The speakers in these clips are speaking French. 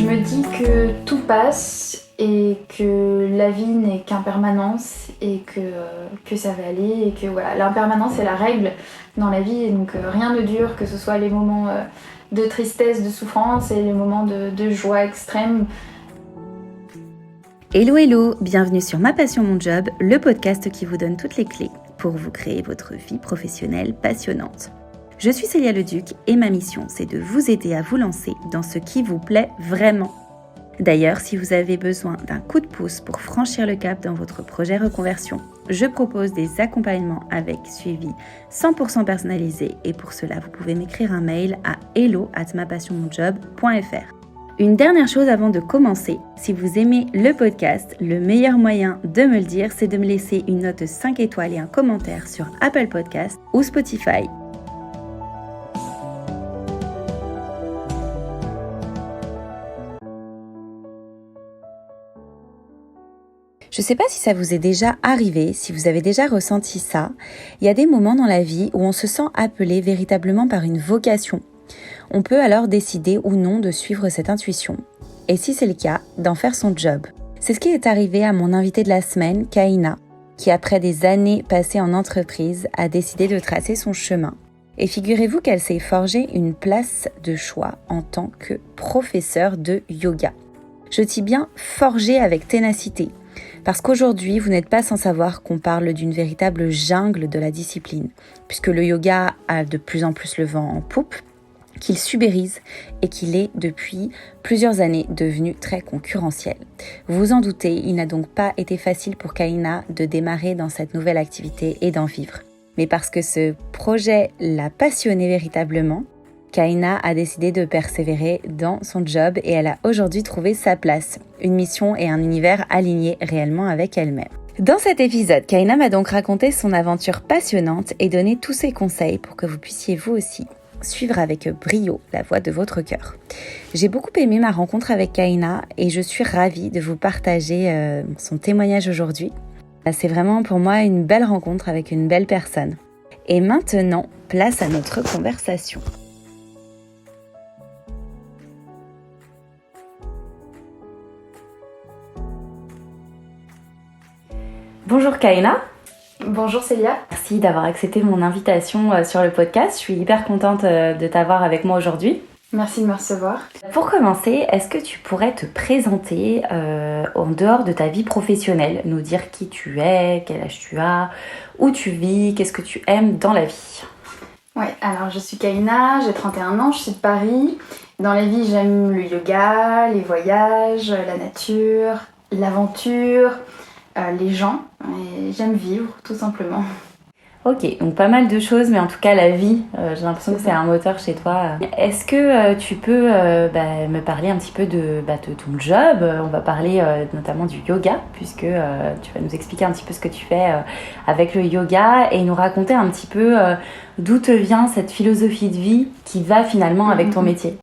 me dis que tout passe et que la vie n'est qu'impermanence et que ça va aller et que voilà, l'impermanence est la règle dans la vie et donc rien ne dure, que ce soit les moments de tristesse, de souffrance et les moments de joie extrême. Hello hello, bienvenue sur Ma Passion Mon Job, le podcast qui vous donne toutes les clés pour vous créer votre vie professionnelle passionnante. Je suis Célia Leduc et ma mission c'est de vous aider à vous lancer dans ce qui vous plaît vraiment. D'ailleurs, si vous avez besoin d'un coup de pouce pour franchir le cap dans votre projet reconversion, je propose des accompagnements avec suivi 100% personnalisé et pour cela vous pouvez m'écrire un mail à hello@mapassionmonjob.fr. Une dernière chose avant de commencer, si vous aimez le podcast, le meilleur moyen de me le dire, c'est de me laisser une note 5 étoiles et un commentaire sur Apple Podcasts ou Spotify. Je ne sais pas si ça vous est déjà arrivé, si vous avez déjà ressenti ça. Il y a des moments dans la vie où on se sent appelé véritablement par une vocation. On peut alors décider ou non de suivre cette intuition. Et si c'est le cas, d'en faire son job. C'est ce qui est arrivé à mon invitée de la semaine, Kaina, qui après des années passées en entreprise, a décidé de tracer son chemin. Et figurez-vous qu'elle s'est forgée une place de choix en tant que professeure de yoga. Je dis bien forgée avec ténacité. Parce qu'aujourd'hui, vous n'êtes pas sans savoir qu'on parle d'une véritable jungle de la discipline, puisque le yoga a de plus en plus le vent en poupe, qu'il subérise et qu'il est depuis plusieurs années devenu très concurrentiel. Vous vous en doutez, il n'a donc pas été facile pour Kaina de démarrer dans cette nouvelle activité et d'en vivre. Mais parce que ce projet l'a passionnée véritablement, Kaina a décidé de persévérer dans son job et elle a aujourd'hui trouvé sa place, une mission et un univers alignés réellement avec elle-même. Dans cet épisode, Kaina m'a donc raconté son aventure passionnante et donné tous ses conseils pour que vous puissiez vous aussi suivre avec brio la voie de votre cœur. J'ai beaucoup aimé ma rencontre avec Kaina et je suis ravie de vous partager son témoignage aujourd'hui. C'est vraiment pour moi une belle rencontre avec une belle personne. Et maintenant, place à notre conversation. Bonjour Kaina. Bonjour Célia. Merci d'avoir accepté mon invitation sur le podcast. Je suis hyper contente de t'avoir avec moi aujourd'hui. Merci de me recevoir. Pour commencer, est-ce que tu pourrais te présenter en dehors de ta vie professionnelle, nous dire qui tu es, quel âge tu as, où tu vis, qu'est-ce que tu aimes dans la vie? Ouais, alors je suis Kaina, j'ai 31 ans, je suis de Paris. Dans la vie, j'aime le yoga, les voyages, la nature, l'aventure, les gens. Et j'aime vivre, tout simplement. Ok, donc pas mal de choses, mais en tout cas la vie, j'ai l'impression que c'est un moteur chez toi. Est-ce que tu peux me parler un petit peu de ton job? On va parler notamment du yoga, puisque tu vas nous expliquer un petit peu ce que tu fais avec le yoga et nous raconter un petit peu d'où te vient cette philosophie de vie qui va finalement avec ton métier.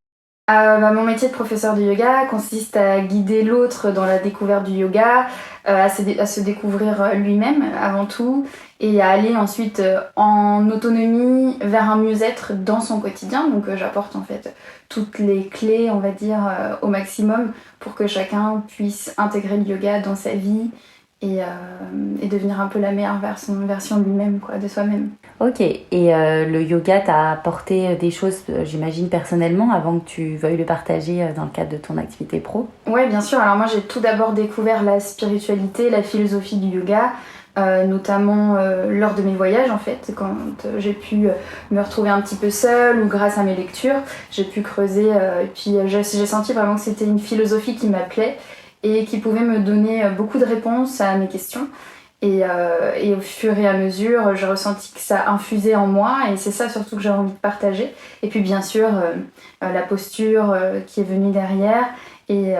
Mon métier de professeur de yoga consiste à guider l'autre dans la découverte du yoga, à se découvrir lui-même avant tout et à aller ensuite en autonomie vers un mieux-être dans son quotidien. Donc j'apporte en fait toutes les clés, on va dire, au maximum pour que chacun puisse intégrer le yoga dans sa vie et devenir un peu la meilleure version de lui-même, quoi, de soi-même. Ok, et le yoga t'a apporté des choses, j'imagine, personnellement, avant que tu veuilles le partager dans le cadre de ton activité pro? Ouais, bien sûr. Alors moi, j'ai tout d'abord découvert la spiritualité, la philosophie du yoga, notamment lors de mes voyages, en fait, quand j'ai pu me retrouver un petit peu seule ou grâce à mes lectures, j'ai pu creuser et puis j'ai senti vraiment que c'était une philosophie qui m'appelait et qui pouvait me donner beaucoup de réponses à mes questions. Et au fur et à mesure, j'ai ressenti que ça infusait en moi et c'est ça surtout que j'ai envie de partager. Et puis bien sûr, la posture qui est venue derrière et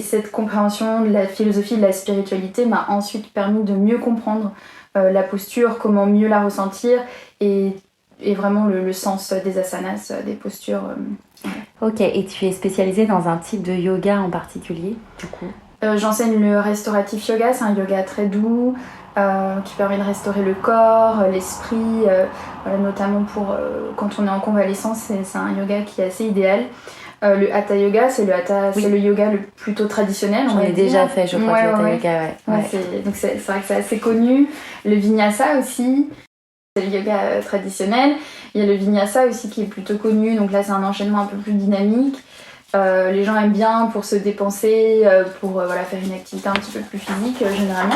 cette compréhension de la philosophie, de la spiritualité m'a ensuite permis de mieux comprendre la posture, comment mieux la ressentir et vraiment le sens des asanas, des postures. Ok, et tu es spécialisée dans un type de yoga en particulier, du coup? J'enseigne le restauratif yoga, c'est un yoga très doux qui permet de restaurer le corps, l'esprit, notamment pour quand on est en convalescence, c'est un yoga qui est assez idéal. Le Hatha Yoga, c'est le yoga le plutôt traditionnel. J'en ai déjà fait, je crois, du Hatha Yoga, Donc c'est vrai que c'est assez connu. Le Vinyasa aussi, c'est le yoga traditionnel. Il y a le Vinyasa aussi qui est plutôt connu, donc là c'est un enchaînement un peu plus dynamique. Les gens aiment bien pour se dépenser, pour faire une activité un petit peu plus physique généralement.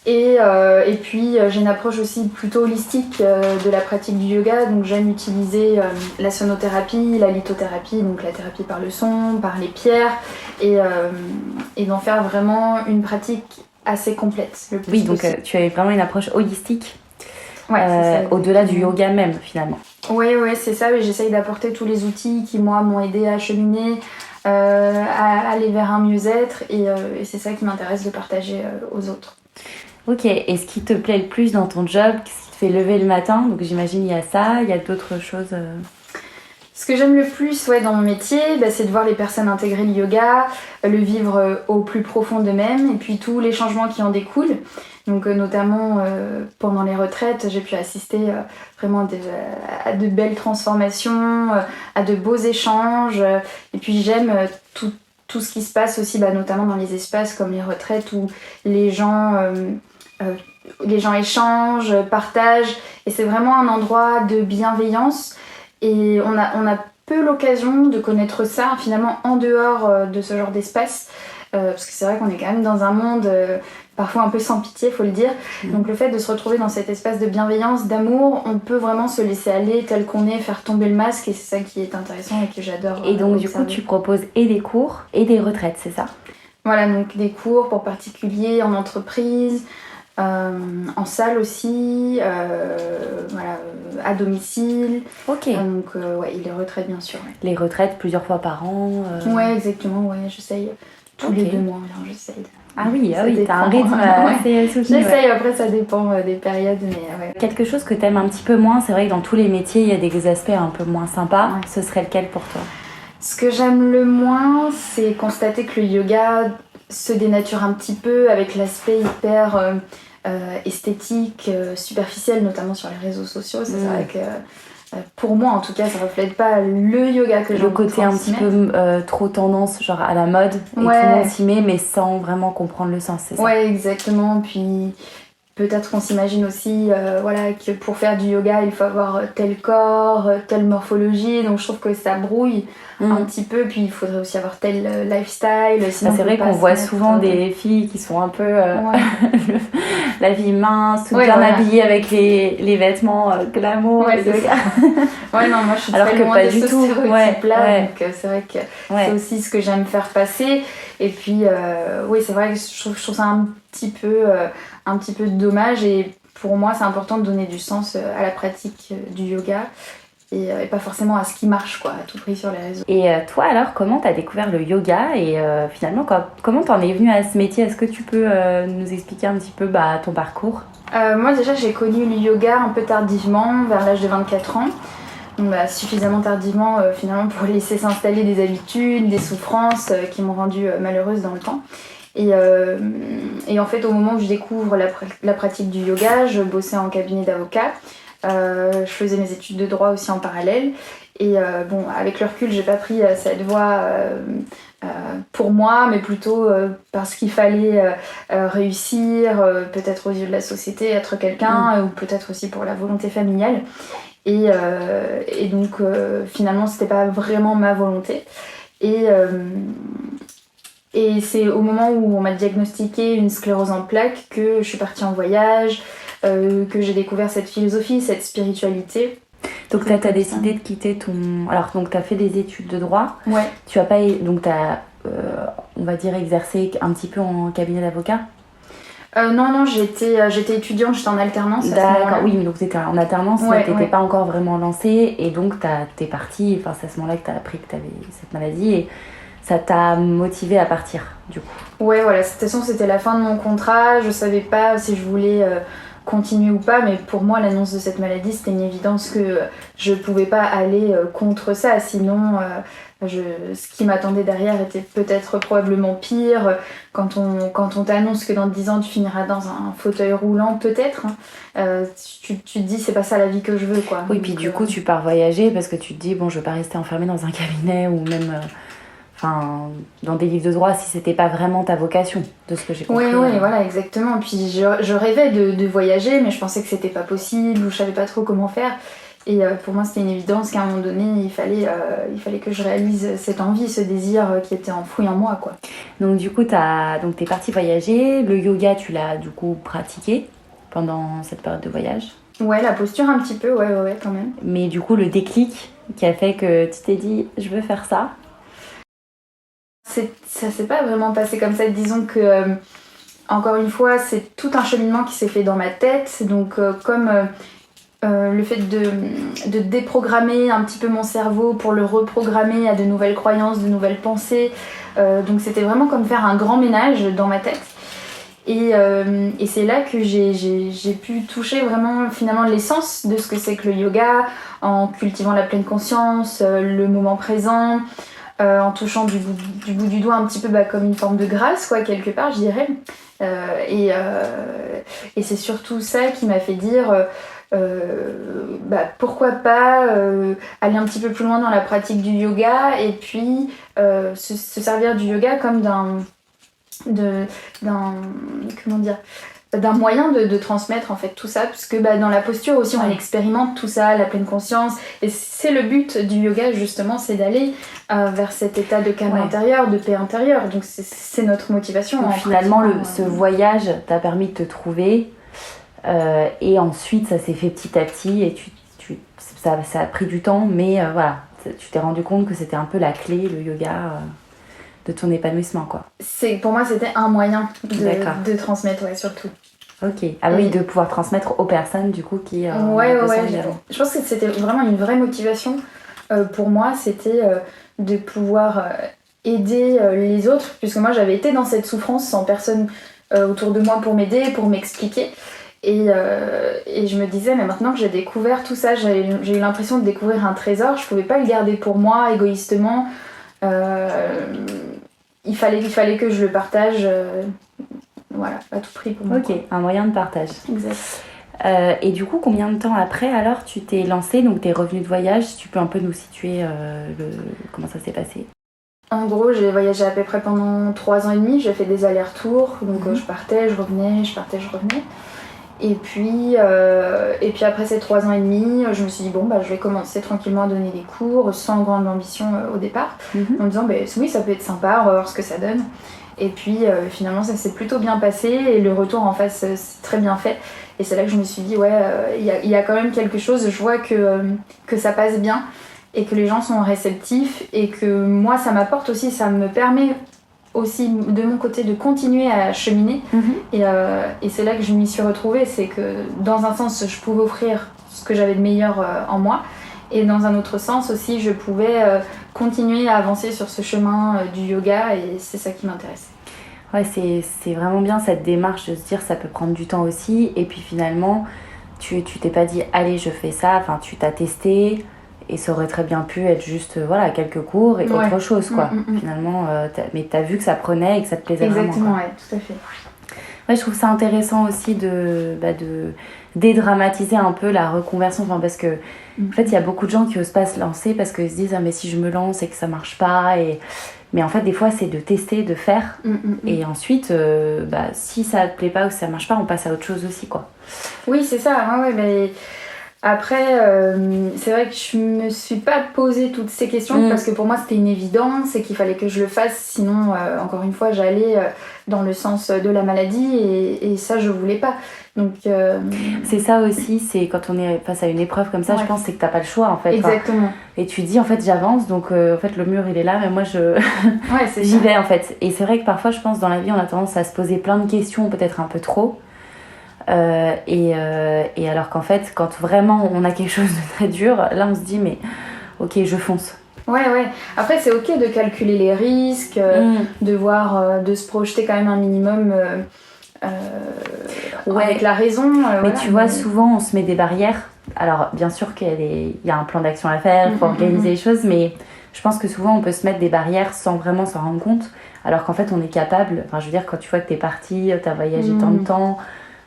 Et puis j'ai une approche aussi plutôt holistique de la pratique du yoga, donc j'aime utiliser la sonothérapie, la lithothérapie, donc la thérapie par le son, par les pierres, et d'en faire vraiment une pratique assez complète. Oui, donc tu as vraiment une approche holistique, c'est ça, au-delà du yoga même finalement. Oui, c'est ça, et j'essaye d'apporter tous les outils qui moi m'ont aidé à cheminer, à aller vers un mieux-être, et c'est ça qui m'intéresse de partager aux autres. Ok, et ce qui te plaît le plus dans ton job, ce qui te fait lever le matin, donc j'imagine il y a ça, il y a d'autres choses Ce que j'aime le plus dans mon métier, c'est de voir les personnes intégrer le yoga, le vivre au plus profond d'eux-mêmes, et puis tous les changements qui en découlent. Donc notamment pendant les retraites, j'ai pu assister vraiment à de belles transformations, à de beaux échanges, et puis j'aime tout ce qui se passe aussi, notamment dans les espaces comme les retraites où les gens échangent, partagent, et c'est vraiment un endroit de bienveillance, et on a peu l'occasion de connaître ça finalement en dehors de ce genre d'espace, parce que c'est vrai qu'on est quand même dans un monde parfois un peu sans pitié, faut le dire. Donc le fait de se retrouver dans cet espace de bienveillance, d'amour, on peut vraiment se laisser aller tel qu'on est, faire tomber le masque, et c'est ça qui est intéressant et que j'adore. Et donc du coup tu proposes et des cours et des retraites, c'est ça? Voilà, donc des cours pour particuliers, en entreprise, en salle aussi, à domicile. Ok. Donc et les retraites bien sûr. Ouais. Les retraites plusieurs fois par an. Ouais, exactement, j'essaye tous les 2 mois, j'essaye. Ah oui, t'as un rythme assez soutenu. J'essaye, après ça dépend des périodes, mais Quelque chose que t'aimes un petit peu moins, c'est vrai que dans tous les métiers, il y a des aspects un peu moins sympas. Ce serait lequel pour toi? Ce que j'aime le moins, c'est constater que le yoga se dénature un petit peu avec l'aspect hyper esthétique, superficiel, notamment sur les réseaux sociaux. C'est vrai que pour moi en tout cas ça reflète pas le yoga que j'ai. Le côté un petit peu trop tendance, genre à la mode, et tout le monde s'y met mais sans vraiment comprendre le sens, c'est ça? Ouais, exactement. Puis peut-être qu'on s'imagine aussi que pour faire du yoga il faut avoir tel corps, telle morphologie, donc je trouve que ça brouille un petit peu, puis il faudrait aussi avoir tel lifestyle. C'est vrai qu'on voit souvent des filles qui sont un peu la vie mince, tout bien habillée avec les vêtements glamour. Non, moi je suis alors très que loin pas de du ce tout. stéréotype-là, donc c'est vrai que c'est aussi ce que j'aime faire passer. Et puis c'est vrai que je trouve ça un petit peu dommage, et pour moi c'est important de donner du sens à la pratique du yoga. Et pas forcément à ce qui marche à tout prix sur les réseaux. Et toi alors, comment t'as découvert le yoga, et finalement comment t'en es venue à ce métier? Est-ce que tu peux nous expliquer un petit peu ton parcours? Moi déjà j'ai connu le yoga un peu tardivement, vers l'âge de 24 ans. Donc, suffisamment tardivement finalement pour laisser s'installer des habitudes, des souffrances qui m'ont rendue malheureuse dans le temps. Et en fait au moment où je découvre la pratique du yoga, je bossais en cabinet d'avocat. Je faisais mes études de droit aussi en parallèle, et avec le recul j'ai pas pris cette voie pour moi, mais plutôt parce qu'il fallait réussir, peut-être aux yeux de la société, être quelqu'un, ou peut-être aussi pour la volonté familiale, et donc finalement c'était pas vraiment ma volonté, et c'est au moment où on m'a diagnostiqué une sclérose en plaques que je suis partie en voyage, que j'ai découvert cette philosophie, cette spiritualité. Donc t'as décidé de quitter ton... Alors donc t'as fait des études de droit. Ouais. Tu as pas... Donc t'as, on va dire, exercé un petit peu en cabinet d'avocat? Non, j'étais étudiante, j'étais en alternance. D'accord, oui, donc t'étais en alternance, t'étais pas encore vraiment lancée, et donc t'es partie, enfin c'est à ce moment-là que t'as appris que t'avais cette maladie, et ça t'a motivée à partir, du coup. Ouais, voilà, de toute façon c'était la fin de mon contrat, je savais pas si je voulais continuer ou pas, mais pour moi l'annonce de cette maladie c'était une évidence que je pouvais pas aller contre ça, sinon ce qui m'attendait derrière était peut-être probablement pire. Quand on t'annonce que dans 10 ans tu finiras dans un fauteuil roulant, peut-être, tu te dis c'est pas ça la vie que je veux, quoi. Oui, puis du coup tu pars voyager parce que tu te dis bon, je veux pas rester enfermée dans un cabinet ou même dans des livres de droit si c'était pas vraiment ta vocation, de ce que j'ai compris. Oui, voilà, exactement. Puis je rêvais de voyager, mais je pensais que c'était pas possible ou je savais pas trop comment faire. Et pour moi, c'était une évidence qu'à un moment donné, il fallait que je réalise cette envie, ce désir qui était enfoui en moi, quoi. Donc du coup, t'es partie voyager. Le yoga, tu l'as du coup pratiqué pendant cette période de voyage? Ouais, la posture un petit peu, ouais, quand même. Mais du coup, le déclic qui a fait que tu t'es dit, je veux faire ça? Ça s'est pas vraiment passé comme ça. Disons que, encore une fois, c'est tout un cheminement qui s'est fait dans ma tête. Donc, comme le fait de déprogrammer un petit peu mon cerveau pour le reprogrammer à de nouvelles croyances, de nouvelles pensées. Donc, c'était vraiment comme faire un grand ménage dans ma tête. Et c'est là que j'ai pu toucher vraiment finalement l'essence de ce que c'est que le yoga, en cultivant la pleine conscience, le moment présent, en touchant du bout du doigt un petit peu comme une forme de grâce, quoi, quelque part, je dirais. Et c'est surtout ça qui m'a fait dire pourquoi pas aller un petit peu plus loin dans la pratique du yoga et puis se servir du yoga comme d'un moyen de transmettre en fait tout ça, parce que dans la posture aussi on expérimente tout ça, la pleine conscience, et c'est le but du yoga justement, c'est d'aller vers cet état de calme intérieur, de paix intérieure, donc c'est notre motivation. Donc, finalement ce voyage t'a permis de te trouver et ensuite ça s'est fait petit à petit et ça a pris du temps, mais voilà, tu t'es rendu compte que c'était un peu la clé, le yoga, de ton épanouissement, quoi. Pour moi, c'était un moyen de transmettre, surtout. Ok. Ah oui, de pouvoir transmettre aux personnes, du coup, qui... Je pense que c'était vraiment une vraie motivation pour moi, c'était de pouvoir aider les autres, puisque moi, j'avais été dans cette souffrance sans personne autour de moi pour m'aider, pour m'expliquer. Et je me disais, mais maintenant que j'ai découvert tout ça, j'ai eu l'impression de découvrir un trésor, je pouvais pas le garder pour moi, égoïstement. Il fallait que je le partage, à tout prix pour moi. Ok, un moyen de partage. Exact. Et du coup, combien de temps après, alors, tu t'es lancée, donc t'es revenue de voyage, tu peux un peu nous situer comment ça s'est passé? En gros, j'ai voyagé à peu près pendant 3 ans et demi, j'ai fait des allers-retours, donc je partais, je revenais, je partais, je revenais. Et puis après ces 3 ans et demi, je me suis dit je vais commencer tranquillement à donner des cours sans grande ambition au départ, en me disant oui, ça peut être sympa, on va voir ce que ça donne. Et puis finalement ça s'est plutôt bien passé et le retour en face c'est très bien fait. Et c'est là que je me suis dit il y a quand même quelque chose, je vois que ça passe bien et que les gens sont réceptifs et que moi ça m'apporte aussi, ça me permet aussi de mon côté de continuer à cheminer. Et c'est là que je m'y suis retrouvée, c'est que dans un sens je pouvais offrir ce que j'avais de meilleur en moi et dans un autre sens aussi je pouvais continuer à avancer sur ce chemin du yoga et c'est ça qui m'intéresse. Ouais, c'est vraiment bien cette démarche de se dire ça peut prendre du temps aussi et puis finalement tu t'es pas dit allez je fais ça, enfin tu t'as testé. Et ça aurait très bien pu être juste quelques cours et autre chose, quoi. Finalement, mais t'as vu que ça prenait et que ça te plaisait vraiment. Exactement, ouais, tout à fait. Ouais, je trouve ça intéressant aussi de dédramatiser un peu la reconversion. Enfin, parce que, en fait, il y a beaucoup de gens qui osent pas se lancer parce qu'ils se disent mais si je me lance et que ça marche pas. Mais en fait, des fois, c'est de tester, de faire. Et ensuite, si ça te plaît pas ou si ça marche pas, on passe à autre chose aussi, quoi. Oui, c'est ça. Mais... Après, c'est vrai que je me suis pas posé toutes ces questions parce que pour moi c'était une évidence et qu'il fallait que je le fasse, sinon encore une fois j'allais dans le sens de la maladie et ça je voulais pas. Donc c'est ça aussi, c'est quand on est face à une épreuve comme ça, je pense c'est que t'as pas le choix en fait. Exactement. Et tu dis en fait j'avance, donc en fait le mur il est là, mais moi j'y vais en fait. Et c'est vrai que parfois je pense dans la vie on a tendance à se poser plein de questions, peut-être un peu trop. Et alors qu'en fait, quand vraiment on a quelque chose de très dur, là on se dit mais ok, je fonce. Ouais. Après c'est ok de calculer les risques, de voir, de se projeter quand même un minimum avec la raison. Mais voilà, tu vois, souvent on se met des barrières. Alors bien sûr qu'il y a un plan d'action à faire, il faut organiser les choses, mais je pense que souvent on peut se mettre des barrières sans vraiment s'en rendre compte, alors qu'en fait on est capable. Enfin, je veux dire, quand tu vois que t'es parti, t'as voyagé tant de temps,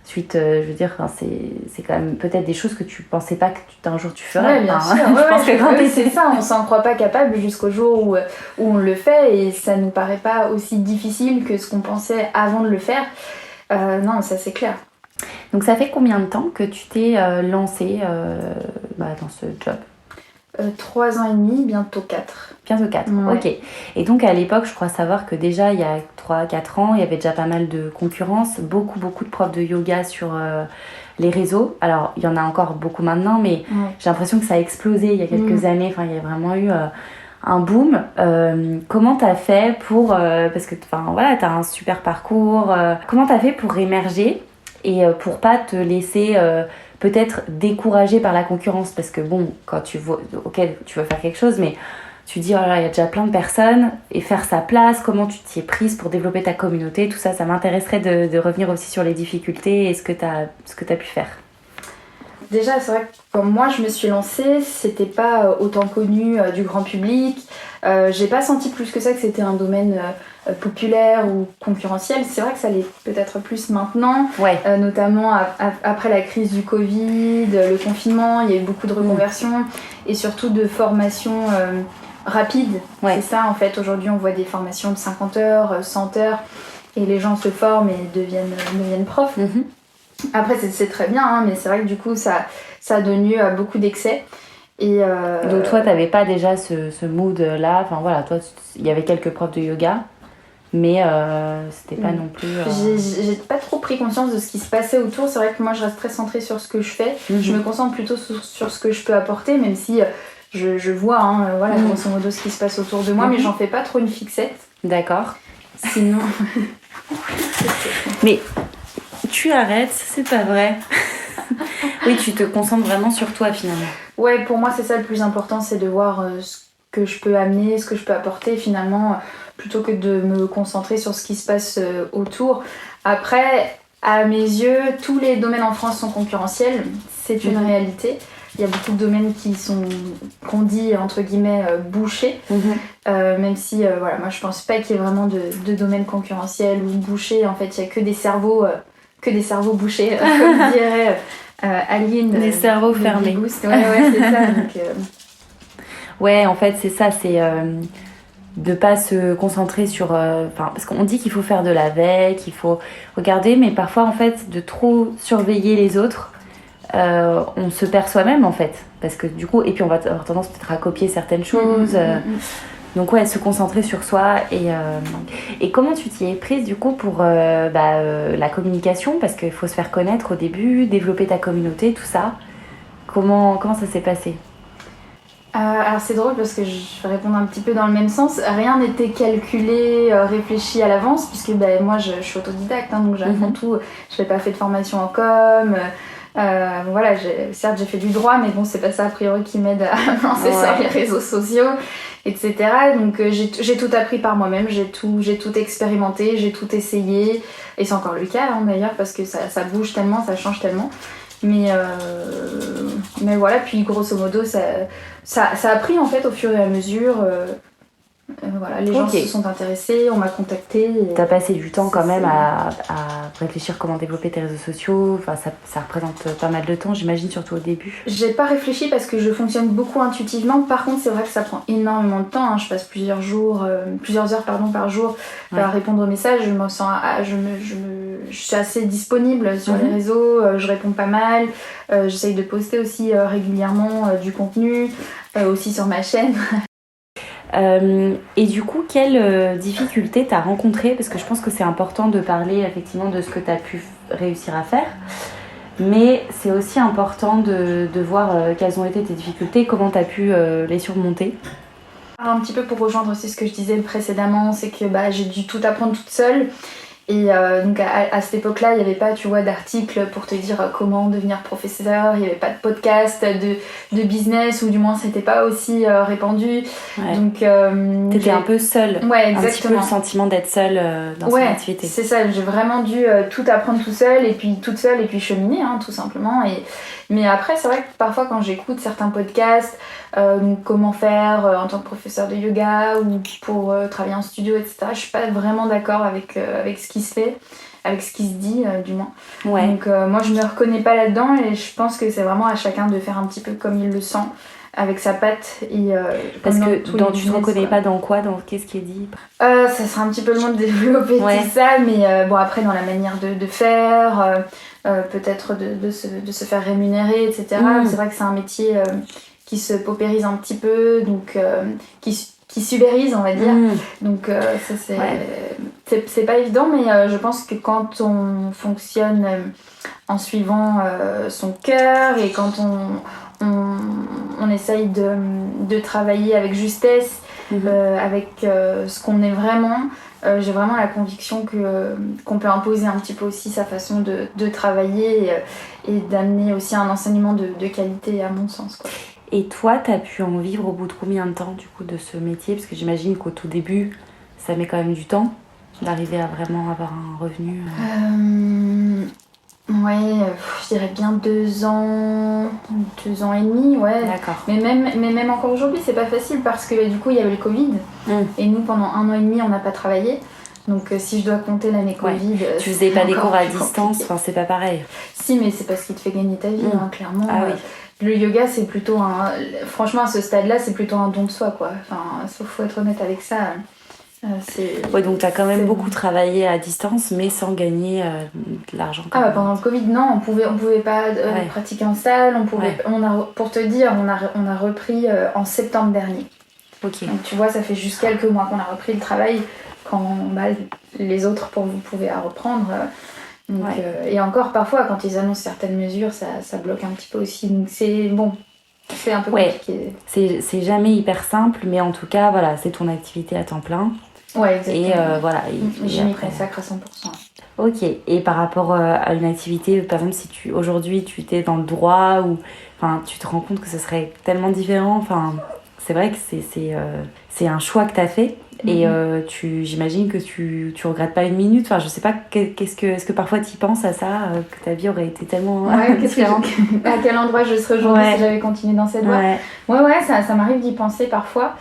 suite, je veux dire, c'est quand même peut-être des choses que tu pensais pas qu'un jour tu ferais. Ouais, bien sûr. Je pense que quand c'est ça, on s'en croit pas capable jusqu'au jour où on le fait, et ça nous paraît pas aussi difficile que ce qu'on pensait avant de le faire. Non, ça c'est clair. Donc ça fait combien de temps que tu t'es lancée dans ce job ? 3 ans et demi, bientôt 4. Bientôt 4, ouais. Ok. Et donc à l'époque, je crois savoir que déjà il y a 3-4 ans, il y avait déjà pas mal de concurrence, beaucoup de profs de yoga sur les réseaux. Alors il y en a encore beaucoup maintenant, mais j'ai l'impression que ça a explosé il y a quelques années. Enfin, il y a vraiment eu un boom. Comment t'as fait pour... parce que voilà, t'as un super parcours. Comment t'as fait pour émerger et pour pas te laisser... peut-être découragé par la concurrence, parce que bon, quand tu vois, ok, tu veux faire quelque chose, mais tu dis, oh là, il y a déjà plein de personnes, et faire sa place, comment tu t'y es prise pour développer ta communauté, tout ça, ça m'intéresserait de revenir aussi sur les difficultés et ce que t'as pu faire. Déjà, c'est vrai que quand moi je me suis lancée, c'était pas autant connu du grand public. J'ai pas senti plus que ça que c'était un domaine populaire ou concurrentiel. C'est vrai que ça l'est peut-être plus maintenant, notamment après la crise du Covid, le confinement, il y a eu beaucoup de reconversions et surtout de formations rapides. C'est ça en fait, aujourd'hui on voit des formations de 50 heures, 100 heures et les gens se forment et deviennent profs. Après c'est très bien, hein, mais c'est vrai que du coup ça a donné beaucoup d'excès. Et donc toi t'avais pas déjà ce mood là, enfin voilà, toi il y avait quelques profs de yoga, mais c'était pas non plus... J'ai pas trop pris conscience de ce qui se passait autour. C'est vrai que moi je reste très centrée sur ce que je fais. Je me concentre plutôt sur ce que je peux apporter, même si je vois voilà, grosso modo ce qui se passe autour de moi, mais j'en fais pas trop une fixette. D'accord. Sinon... Mais tu arrêtes, c'est pas vrai. Oui, tu te concentres vraiment sur toi finalement. Ouais, pour moi c'est ça le plus important, c'est de voir ce que je peux amener, ce que je peux apporter finalement, plutôt que de me concentrer sur ce qui se passe autour. Après, à mes yeux, tous les domaines en France sont concurrentiels, c'est une réalité. Il y a beaucoup de domaines qu'on dit entre guillemets bouchés, même si voilà, moi je pense pas qu'il y ait vraiment de domaines concurrentiels ou bouchés. En fait, il y a que des cerveaux bouchés, comme dirait Aline. Des cerveaux fermés. Ouais, c'est ça. Donc, ouais, en fait, c'est ça, c'est de pas se concentrer sur... parce qu'on dit qu'il faut faire de la veille, qu'il faut regarder, mais parfois, en fait, de trop surveiller les autres, on se perd soi-même, en fait. Parce que du coup, et puis on va avoir tendance peut-être à copier certaines choses. Donc ouais, se concentrer sur soi. Et comment tu t'y es prise, du coup, pour la communication? Parce qu'il faut se faire connaître au début, développer ta communauté, tout ça. Comment ça s'est passé? Alors c'est drôle parce que je vais répondre un petit peu dans le même sens. Rien n'était calculé, réfléchi à l'avance, puisque moi je suis autodidacte, donc j'apprends tout. Je n'ai pas fait de formation en com. Voilà, certes j'ai fait du droit, mais bon, c'est pas ça a priori qui m'aide à lancer sur les réseaux sociaux, etc. Donc j'ai tout appris par moi-même, j'ai tout expérimenté, j'ai tout essayé, et c'est encore le cas d'ailleurs, parce que ça bouge tellement, ça change tellement. Mais voilà, puis grosso modo ça a pris en fait au fur et à mesure. Voilà, les gens se sont intéressés, on m'a contacté. T'as passé du temps quand même à réfléchir comment développer tes réseaux sociaux. Enfin, ça représente pas mal de temps, j'imagine, surtout au début. J'ai pas réfléchi parce que je fonctionne beaucoup intuitivement. Par contre, c'est vrai que ça prend énormément de temps. Je passe plusieurs heures par jour à répondre aux messages. Je suis assez disponible sur les réseaux. Je réponds pas mal. J'essaye de poster aussi régulièrement du contenu, aussi sur ma chaîne. Et du coup, quelles difficultés t'as rencontrées? Parce que je pense que c'est important de parler effectivement de ce que t'as pu réussir à faire, mais c'est aussi important de voir quelles ont été tes difficultés, comment t'as pu les surmonter. Un petit peu pour rejoindre aussi ce que je disais précédemment, c'est que j'ai dû tout apprendre toute seule. Et donc à cette époque-là, il n'y avait pas, tu vois, d'articles pour te dire comment devenir professeur, il n'y avait pas de podcast de business, ou du moins c'était pas aussi répandu. Ouais. Donc t'étais un peu seule. Ouais, exactement. Un petit peu le sentiment d'être seule dans son activité. C'est ça, j'ai vraiment dû tout apprendre toute seule et puis cheminer, hein, tout simplement. Mais après, c'est vrai que parfois quand j'écoute certains podcasts, comment faire en tant que professeur de yoga ou pour travailler en studio, etc., je suis pas vraiment d'accord avec ce qui se fait, avec ce qui se dit du moins. Ouais. Donc moi je me reconnais pas là-dedans et je pense que c'est vraiment à chacun de faire un petit peu comme il le sent, avec sa patte. Parce que tu te reconnais pas dans quoi, dans qu'est-ce qui est dit? Ça sera un petit peu loin de développer tout ça, mais bon, après dans la manière de faire, peut-être de se faire rémunérer, etc. C'est vrai que c'est un métier qui se paupérise un petit peu, donc qui s'ubérise, on va dire. Donc ça c'est pas évident, mais je pense que quand on fonctionne en suivant son cœur et quand on essaye de travailler avec justesse, avec ce qu'on est vraiment, j'ai vraiment la conviction qu'on peut imposer un petit peu aussi sa façon de travailler et d'amener aussi un enseignement de qualité, à mon sens, quoi. Et toi, t'as pu en vivre au bout de combien de temps, du coup, de ce métier? Parce que j'imagine qu'au tout début, ça met quand même du temps d'arriver à vraiment avoir un revenu. Ouais, je dirais bien 2 ans et demi, ouais. D'accord. Mais même encore aujourd'hui, c'est pas facile parce que du coup, il y avait le Covid. Et nous, pendant 1 an et demi, on n'a pas travaillé. Donc si je dois compter l'année Covid... Tu faisais pas des cours à distance, enfin c'est pas pareil. Si, mais c'est parce qu'il te fait gagner ta vie, hein, clairement. Ah oui. Le yoga, c'est plutôt franchement, à ce stade-là, c'est plutôt un don de soi, quoi. Enfin, faut être honnête avec ça. Ouais, donc t'as quand même beaucoup travaillé à distance, mais sans gagner de l'argent. Pendant le Covid, non, on pouvait pas pratiquer en salle. Pour te dire, on a repris en septembre dernier. Ok. Donc tu vois, ça fait juste quelques mois qu'on a repris le travail, quand les autres pouvaient reprendre. Donc, et encore parfois, quand ils annoncent certaines mesures, ça bloque un petit peu aussi. Donc c'est un peu compliqué. C'est jamais hyper simple, mais en tout cas, voilà, c'est ton activité à temps plein. Ouais, exactement. Et voilà. J'y m'y consacre à 100%. Ok. Et par rapport à une activité, par exemple, si aujourd'hui tu étais dans le droit, ou tu te rends compte que ce serait tellement différent. C'est vrai que c'est un choix que tu as fait. Et j'imagine que tu regrettes pas une minute. Je sais pas, est-ce que parfois tu y penses à ça, que ta vie aurait été tellement différente? À quel endroit je serais aujourd'hui si j'avais continué dans cette voie? Ouais, ça m'arrive d'y penser parfois.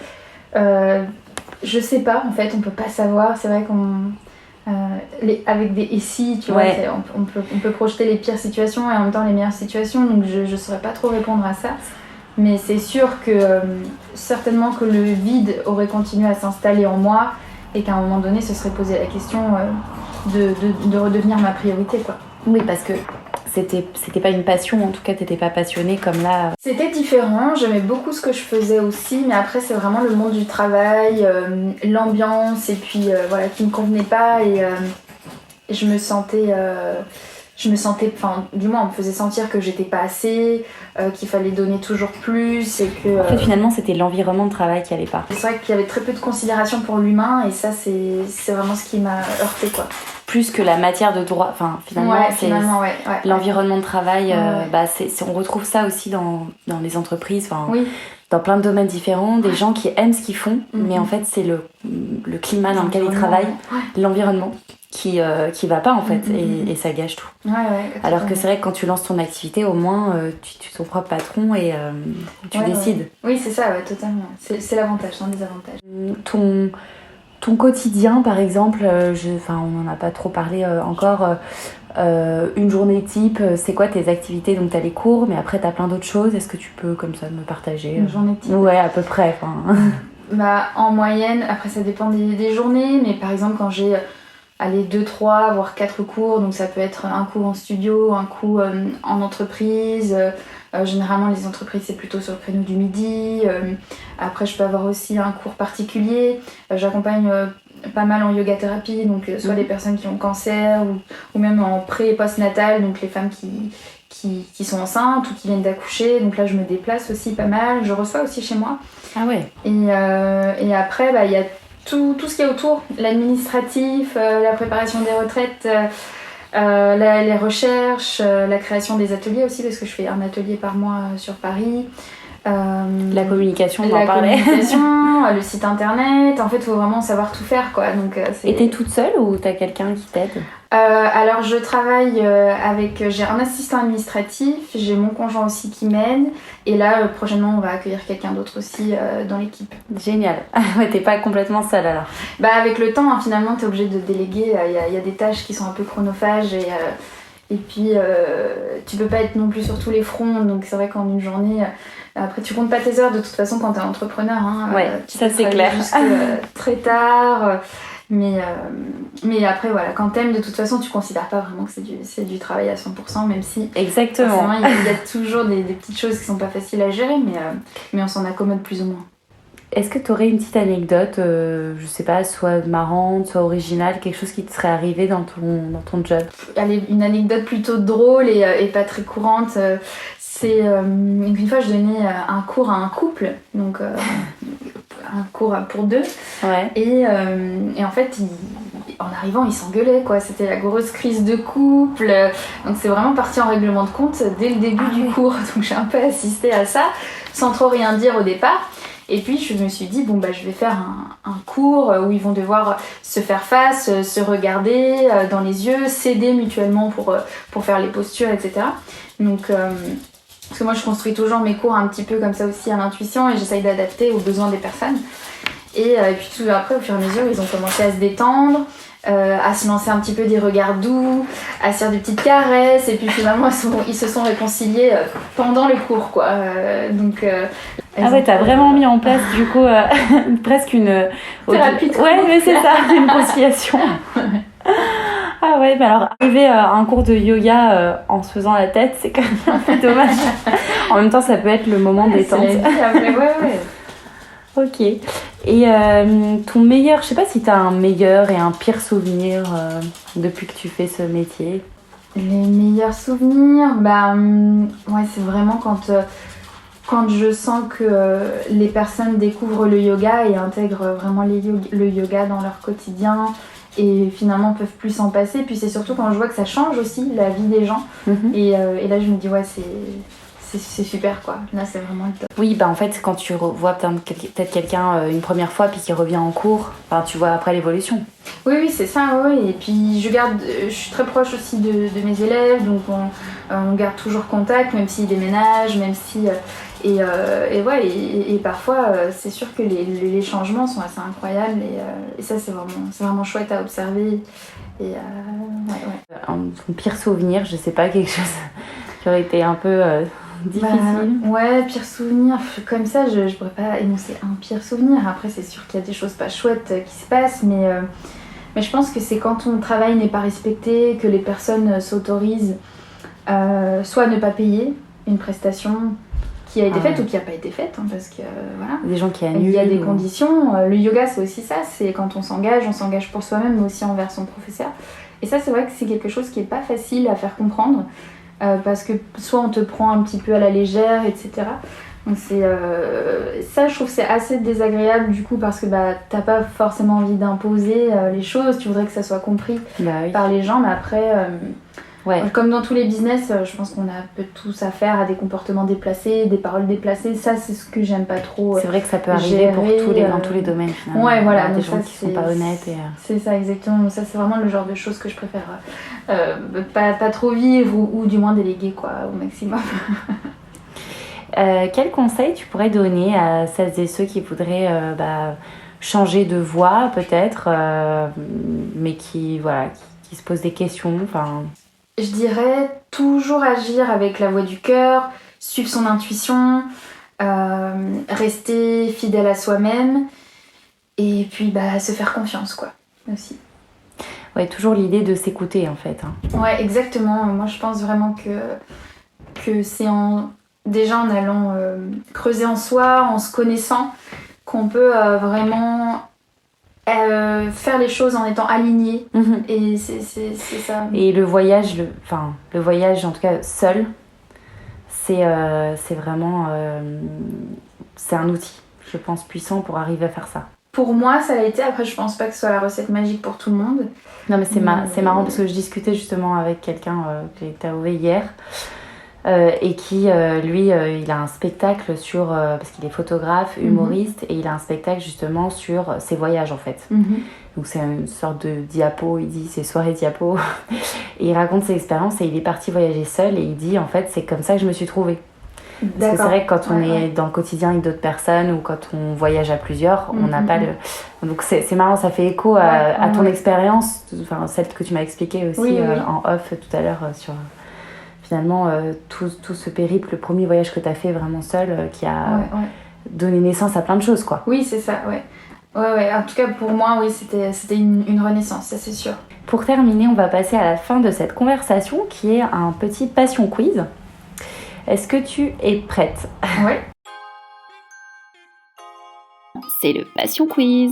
Je sais pas, en fait, on peut pas savoir. C'est vrai avec des ici, tu vois, on peut projeter les pires situations et en même temps les meilleures situations. Donc je saurais pas trop répondre à ça. Mais c'est sûr que certainement que le vide aurait continué à s'installer en moi et qu'à un moment donné, se serait posé la question de redevenir ma priorité, quoi. Oui, parce que c'était pas une passion, en tout cas, t'étais pas passionnée comme là. C'était différent, j'aimais beaucoup ce que je faisais aussi, mais après, c'est vraiment le monde du travail, l'ambiance, et puis voilà, qui me convenait pas, et je me sentais, du moins on me faisait sentir que j'étais pas assez, qu'il fallait donner toujours plus et que... En fait, finalement, c'était l'environnement de travail qui allait pas. C'est vrai qu'il y avait très peu de considération pour l'humain et ça, c'est vraiment ce qui m'a heurté, quoi. Plus que la matière de droit, finalement, l'environnement de travail, on retrouve ça aussi dans les entreprises, dans plein de domaines différents, des gens qui aiment ce qu'ils font, mais en fait, c'est le climat dans lequel ils travaillent, l'environnement qui va pas en fait, et ça gâche tout. Alors que c'est vrai que quand tu lances ton activité, au moins tu es ton propre patron et tu décides. Oui, c'est ça, totalement. C'est l'avantage, sans désavantage. Ton quotidien, par exemple, on n'en a pas trop parlé encore. Une journée type, c'est quoi tes activités? Donc t'as les cours, mais après t'as plein d'autres choses. Est-ce que tu peux comme ça me partager? Une journée type? Ouais, à peu près. En moyenne, après ça dépend des journées, mais par exemple quand j'ai 2, 3, voire 4 cours, donc ça peut être un cours en studio, un coup en entreprise. Généralement les entreprises c'est plutôt sur le créneau du midi. Après je peux avoir aussi un cours particulier. J'accompagne pas mal en yoga thérapie, donc soit des personnes qui ont cancer ou même en pré et post-natal, donc les femmes qui sont enceintes ou qui viennent d'accoucher. Donc là je me déplace aussi pas mal, je reçois aussi chez moi. Ah ouais. Et après il y a tout ce qui est autour, l'administratif, la préparation des retraites, les recherches, la création des ateliers aussi, parce que je fais un atelier par mois sur Paris. La communication, on en parlait. Le site internet, en fait il faut vraiment savoir tout faire quoi. Donc, Et t'es toute seule ou t'as quelqu'un qui t'aide? Alors je travaille j'ai un assistant administratif, j'ai mon conjoint aussi qui m'aide et là prochainement on va accueillir quelqu'un d'autre aussi dans l'équipe. Génial. Ouais, t'es pas complètement seule alors. Bah avec le temps finalement t'es obligé de déléguer, il y a des tâches qui sont un peu chronophages et puis tu peux pas être non plus sur tous les fronts, donc c'est vrai qu'en une journée après tu comptes pas tes heures de toute façon quand t'es entrepreneur hein, ouais, ça c'est clair. Très tard. Mais après, voilà, quand t'aimes, de toute façon, tu considères pas vraiment que c'est du travail à 100%, même si... Exactement. Il y a toujours des petites choses qui sont pas faciles à gérer, mais on s'en accommode plus ou moins. Est-ce que tu aurais une petite anecdote, je sais pas, soit marrante, soit originale, quelque chose qui te serait arrivé dans ton job? Allez, une anecdote plutôt drôle et pas très courante. C'est une fois, je donnais un cours à un couple, donc... un cours pour deux. Ouais. Et en fait, en arrivant, ils s'engueulaient, quoi. C'était la grosse crise de couple. Donc, c'est vraiment parti en règlement de compte dès le début du cours. Donc, j'ai un peu assisté à ça, sans trop rien dire au départ. Et puis, je me suis dit, je vais faire un cours où ils vont devoir se faire face, se regarder dans les yeux, s'aider mutuellement pour faire les postures, etc. Donc... parce que moi je construis toujours mes cours un petit peu comme ça aussi à l'intuition et j'essaye d'adapter aux besoins des personnes. Et puis tout après, au fur et à mesure, ils ont commencé à se détendre, à se lancer un petit peu des regards doux, à se faire des petites caresses et puis finalement ils se sont réconciliés pendant le cours quoi. Ah ouais, t'as vraiment mis en place du coup presque une... thérapie. Ouais, mais c'est ça, une conciliation. Ah ouais, mais alors arriver à un cours de yoga en se faisant la tête, c'est quand même un peu dommage. En même temps, ça peut être le moment détente. Ouais. Ok. Et ton meilleur, je sais pas si t'as un meilleur et un pire souvenir depuis que tu fais ce métier. Les meilleurs souvenirs, ouais, c'est vraiment quand je sens que les personnes découvrent le yoga et intègrent vraiment le yoga dans leur quotidien. Et finalement peuvent plus s'en passer. Puis c'est surtout quand je vois que ça change aussi la vie des gens. Et là je me dis ouais c'est super quoi. Là c'est vraiment le top. Oui en fait quand tu vois peut-être quelqu'un une première fois puis qui revient en cours, tu vois après l'évolution. Oui c'est ça ouais. Et puis je suis très proche aussi de mes élèves donc on garde toujours contact même s'ils déménagent, même si... Et parfois c'est sûr que les changements sont assez incroyables et ça c'est vraiment chouette à observer et Ton pire souvenir, je sais pas, quelque chose qui aurait été un peu difficile. Ouais, pire souvenir comme ça je pourrais pas énoncer un pire souvenir. Après c'est sûr qu'il y a des choses pas chouettes qui se passent mais je pense que c'est quand ton travail n'est pas respecté, que les personnes s'autorisent soit à ne pas payer une prestation qui a été faite ou qui n'a pas été faite, hein, parce que voilà. Des gens qui annulent. Il y a des conditions. Le yoga, c'est aussi ça. C'est quand on s'engage pour soi-même, mais aussi envers son professeur. Et ça, c'est vrai que c'est quelque chose qui n'est pas facile à faire comprendre, parce que soit on te prend un petit peu à la légère, etc. Donc ça, je trouve que c'est assez désagréable du coup, parce que t'as pas forcément envie d'imposer les choses. Tu voudrais que ça soit compris par les gens, mais après... Ouais. Comme dans tous les business, je pense qu'on a un peu tous affaire à des comportements déplacés, des paroles déplacées. Ça, c'est ce que j'aime pas trop. C'est vrai que ça peut arriver dans tous les domaines. Finalement. Ouais, voilà. Des gens qui sont pas honnêtes. C'est ça, exactement. Ça, c'est vraiment le genre de choses que je préfère pas trop vivre ou du moins déléguer quoi, au maximum. Quel conseil tu pourrais donner à celles et ceux qui voudraient changer de voie peut-être, mais qui se posent des questions. Je dirais toujours agir avec la voix du cœur, suivre son intuition, rester fidèle à soi-même et puis se faire confiance quoi aussi. Ouais, toujours l'idée de s'écouter en fait. Ouais, exactement. Moi je pense vraiment que c'est déjà en allant creuser en soi, en se connaissant, qu'on peut vraiment... faire les choses en étant aligné et c'est ça. Et le voyage en tout cas seul, c'est vraiment c'est un outil je pense puissant pour arriver à faire ça. Pour moi, ça l'a été. Après, je pense pas que ce soit la recette magique pour tout le monde. Non, mais c'est marrant parce que je discutais justement avec quelqu'un que j'ai interviewé hier et qui, lui, il a un spectacle sur... parce qu'il est photographe, humoriste, et il a un spectacle justement sur ses voyages en fait. Donc c'est une sorte de diapo, il dit c'est soirée diapo. Et il raconte ses expériences et il est parti voyager seul et il dit en fait c'est comme ça que je me suis trouvée. Parce que c'est vrai que quand on est dans le quotidien avec d'autres personnes ou quand on voyage à plusieurs, on n'a pas le... Donc c'est marrant, ça fait écho à ton expérience, enfin celle que tu m'as expliquée aussi en off tout à l'heure sur finalement tout ce périple, le premier voyage que tu as fait vraiment seul qui a donné naissance à plein de choses quoi. Oui, c'est ça, Ouais, en tout cas pour moi, oui, c'était une renaissance, ça c'est sûr. Pour terminer, on va passer à la fin de cette conversation qui est un petit passion quiz. Est-ce que tu es prête ? Oui. C'est le passion quiz.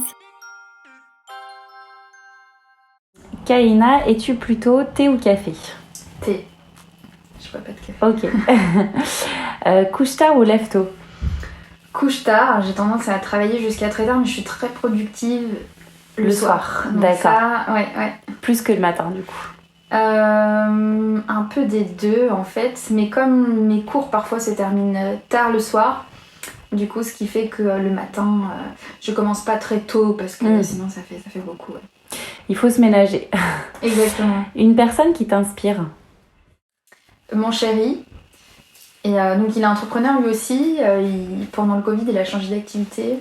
Kaina, es-tu plutôt thé ou café ? Thé. Je bois pas de café. Ok. Couche tard ou lève tôt ? Couche tard, j'ai tendance à travailler jusqu'à très tard, mais je suis très productive le soir. Donc d'accord. Ça, ouais. Plus que le matin, du coup. Un peu des deux en fait, mais comme mes cours parfois se terminent tard le soir, du coup ce qui fait que le matin je commence pas très tôt parce que sinon ça fait beaucoup. Ouais. Il faut se ménager. Exactement. Une personne qui t'inspire ? Mon chéri. Et donc il est entrepreneur lui aussi, pendant le Covid il a changé d'activité.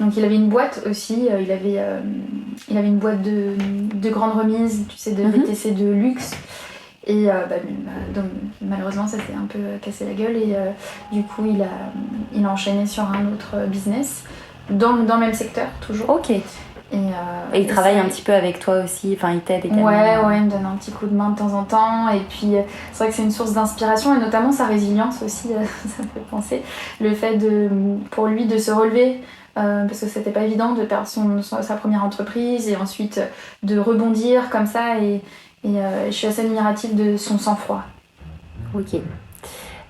Donc il avait une boîte aussi, il avait une boîte de grandes remises, tu sais, de VTC de luxe. Et donc, malheureusement ça s'est un peu cassé la gueule et du coup il a enchaîné sur un autre business dans le même secteur toujours. Ok. Et il travaille un petit peu avec toi aussi, enfin il t'aide également. Ouais, il me donne un petit coup de main de temps en temps. Et puis c'est vrai que c'est une source d'inspiration et notamment sa résilience aussi, ça me fait penser. Le fait pour lui de se relever. Parce que c'était pas évident de perdre sa première entreprise et ensuite de rebondir comme ça et je suis assez admirative de son sang-froid. Ok.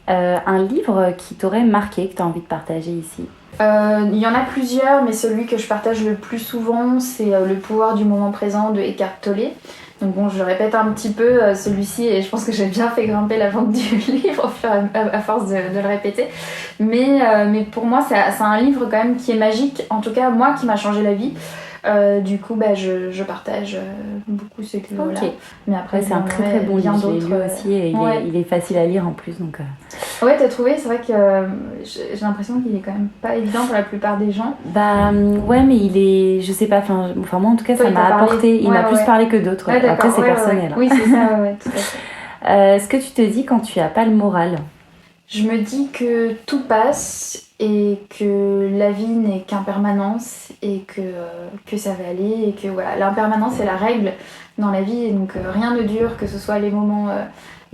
Un livre qui t'aurait marqué, que tu as envie de partager ici ? Il y en a plusieurs, mais celui que je partage le plus souvent, c'est Le pouvoir du moment présent de Eckhart Tolle. Donc bon, je répète un petit peu celui-ci et je pense que j'ai bien fait grimper la vente du livre à force de le répéter. Mais pour moi, c'est un livre quand même qui est magique, en tout cas moi qui m'a changé la vie. Du coup, je partage beaucoup ce livre-là. Okay. Mais après, c'est un très bon livre, je l'ai lu aussi et il est facile à lire en plus. Donc, Ouais, t'as trouvé, c'est vrai que j'ai l'impression qu'il est quand même pas évident pour la plupart des gens. Ouais, mais il est, je sais pas, enfin moi en tout cas ça m'a apporté, il m'a plus parlé que d'autres. Après c'est personnel. Oui, c'est ça, tout à fait. Ce que tu te dis quand tu as pas le moral ? Je me dis que tout passe et que la vie n'est qu'impermanence et que ça va aller et que voilà, l'impermanence est la règle dans la vie et donc rien ne dure, que ce soit les moments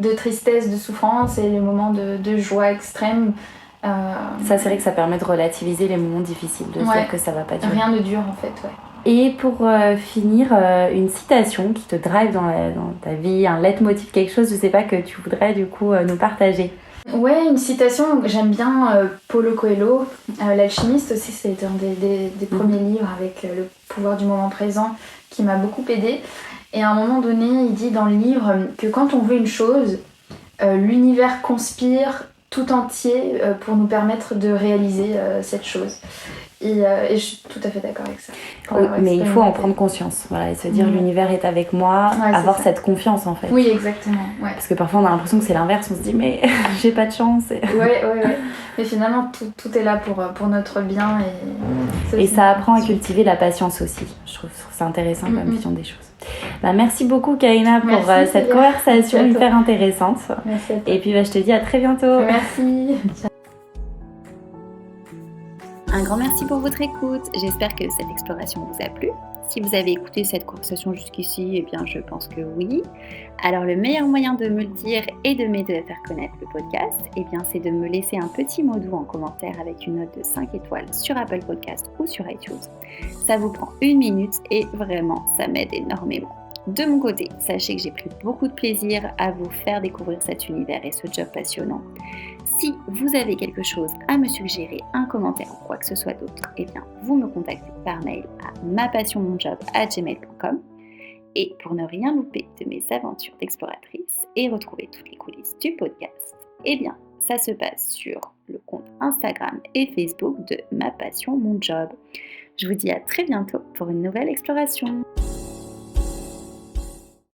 de tristesse, de souffrance et les moments de joie extrême. Ça c'est vrai que ça permet de relativiser les moments difficiles, de dire que ça va pas durer. Rien ne dure en fait, Et pour finir, une citation qui te drive dans ta vie, un leitmotiv, quelque chose, je sais pas, que tu voudrais du coup nous partager. Ouais, une citation, j'aime bien Paulo Coelho, L'Alchimiste aussi, c'était un des premiers livres avec le pouvoir du moment présent qui m'a beaucoup aidée. Et à un moment donné, il dit dans le livre que quand on veut une chose, l'univers conspire tout entier pour nous permettre de réaliser cette chose. Et je suis tout à fait d'accord avec ça. Oui, mais il faut en prendre conscience, voilà, et se dire l'univers est avec moi, avoir cette confiance en fait. Oui, exactement. Ouais. Parce que parfois on a l'impression que c'est l'inverse, on se dit mais j'ai pas de chance. Ouais. Mais finalement tout est là pour notre bien et ça apprend à cultiver la patience aussi. Je trouve ça intéressant comme vision des choses. Merci beaucoup Kaina pour cette conversation hyper intéressante. Merci à toi. Et puis je te dis à très bientôt. Merci. Un grand merci pour votre écoute. J'espère que cette exploration vous a plu. Si vous avez écouté cette conversation jusqu'ici, eh bien je pense que oui. Alors le meilleur moyen de me le dire et de m'aider à faire connaître le podcast, eh bien c'est de me laisser un petit mot doux en commentaire avec une note de 5 étoiles sur Apple Podcast ou sur iTunes. Ça vous prend 1 minute et vraiment ça m'aide énormément. De mon côté, sachez que j'ai pris beaucoup de plaisir à vous faire découvrir cet univers et ce job passionnant. Si vous avez quelque chose à me suggérer, un commentaire ou quoi que ce soit d'autre, eh bien, vous me contactez par mail à mapassionmonjob@gmail.com. Et pour ne rien louper de mes aventures d'exploratrice et retrouver toutes les coulisses du podcast, eh bien, ça se passe sur le compte Instagram et Facebook de Ma Passion Mon Job. Je vous dis à très bientôt pour une nouvelle exploration.